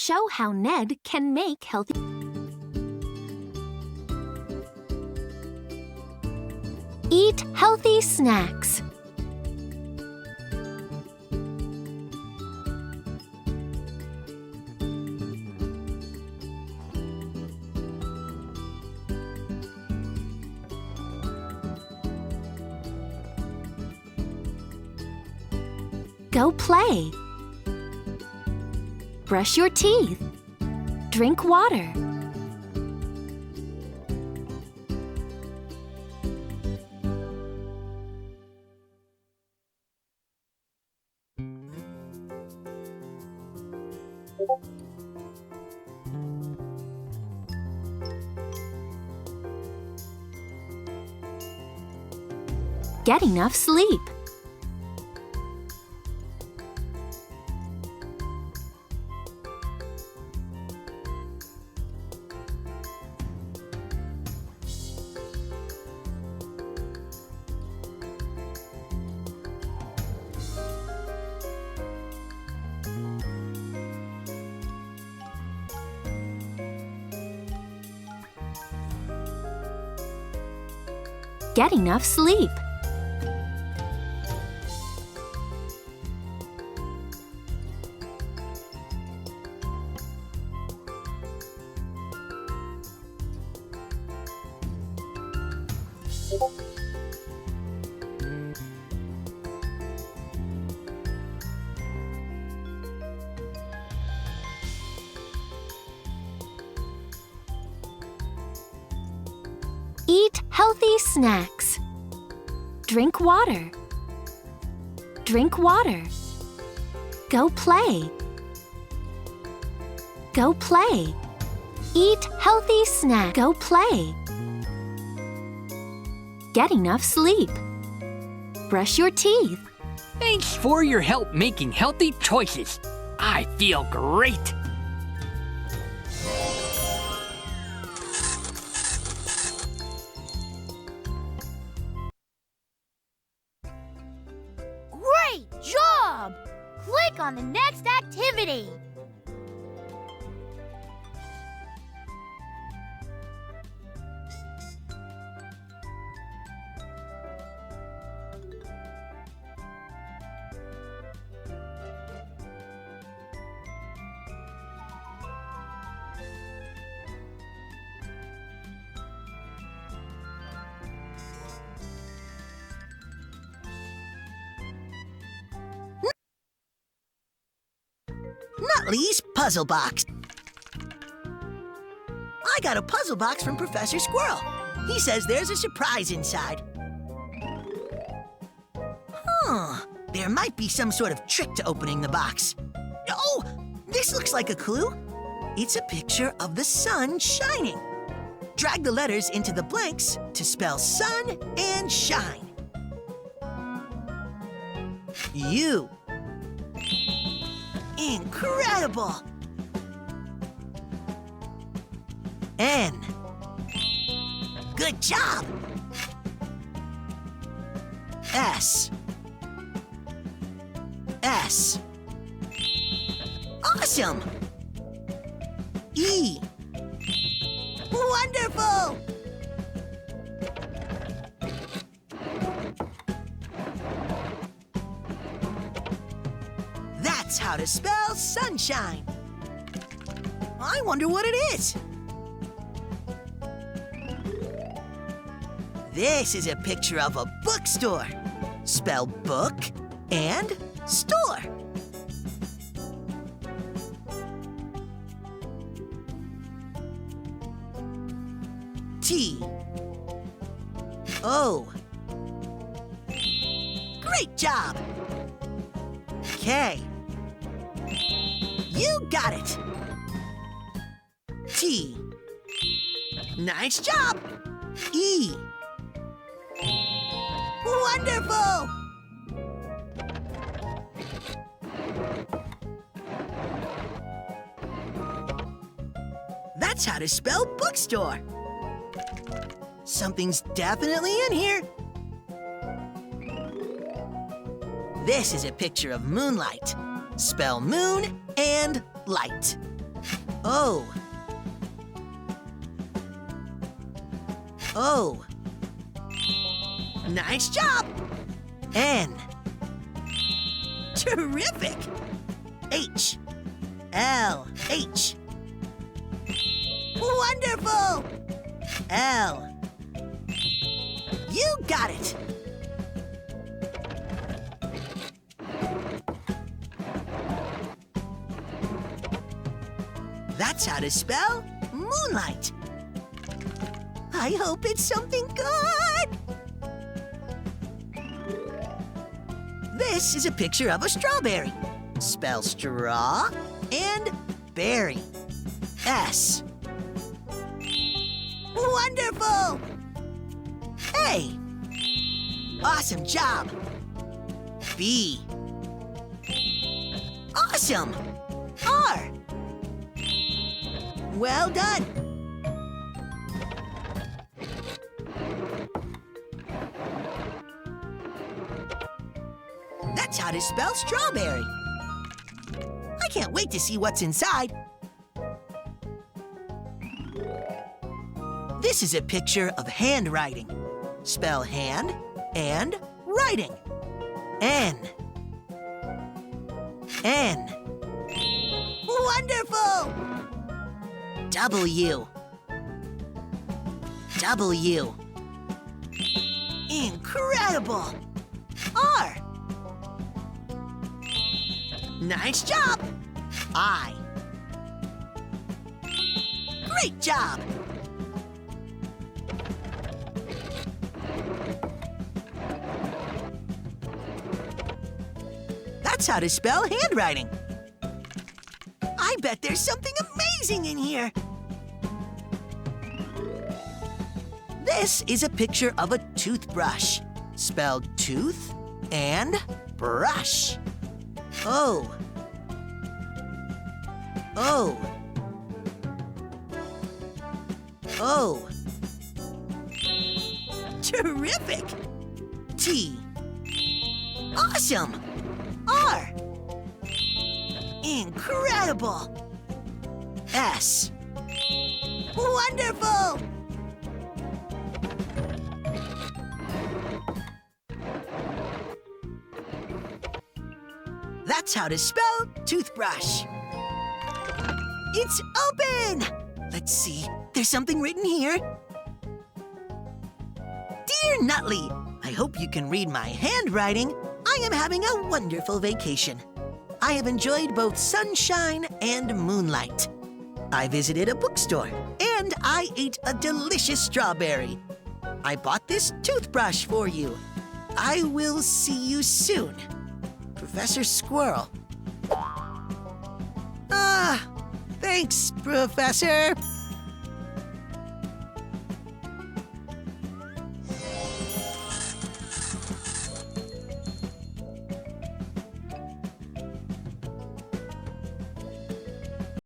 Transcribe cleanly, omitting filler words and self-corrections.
Show how Ned can make healthy. Eat healthy snacks. Go play. Brush your teeth. Drink water. Get enough sleep. Get enough sleep. Eat healthy snacks. Drink water. Drink water. Go play. Go play. Eat healthy snack. Go play. Get enough sleep. Brush your teeth. Thanks for your help making healthy choices. I feel great. Great job! Click on the next activity. Nutley's Puzzle Box. I got a puzzle box from Professor Squirrel. He says there's a surprise inside. There might be some sort of trick to opening the box. Oh, this looks like a clue. It's a picture of the sun shining. Drag the letters into the blanks to spell sun and shine. U. Incredible! N. Good job! S. S. Awesome! E. Wonderful! That's how to spell sunshine. I wonder what it is. This is a picture of a bookstore. Spell book and store. T. O. Great job. K. You got it. T. Nice job. E. Wonderful. That's how to spell bookstore. Something's definitely in here. This is a picture of moonlight. Spell moon and light. O. O. Nice job! N. Terrific! H. L. H. Wonderful! L. You got it! That's how to spell moonlight. I hope it's something good. This is a picture of a strawberry. Spell straw and berry. S. Wonderful! A. Awesome job. B. Awesome! R. Well done. That's how to spell strawberry. I can't wait to see what's inside. This is a picture of handwriting. Spell hand and writing. N. N. Wonderful! W. W. Incredible! R. Nice job! I. Great job! That's how to spell handwriting. I bet there's something amazing in here. This is a picture of a toothbrush. Spelled tooth and brush. O. O. O. Terrific! T. Awesome! R. Incredible! S. Wonderful! That's how to spell toothbrush. It's open! Let's see, there's something written here. Dear Nutley, I hope you can read my handwriting. I am having a wonderful vacation. I have enjoyed both sunshine and moonlight. I visited a bookstore and I ate a delicious strawberry. I bought this toothbrush for you. I will see you soon. Professor Squirrel. Thanks, Professor.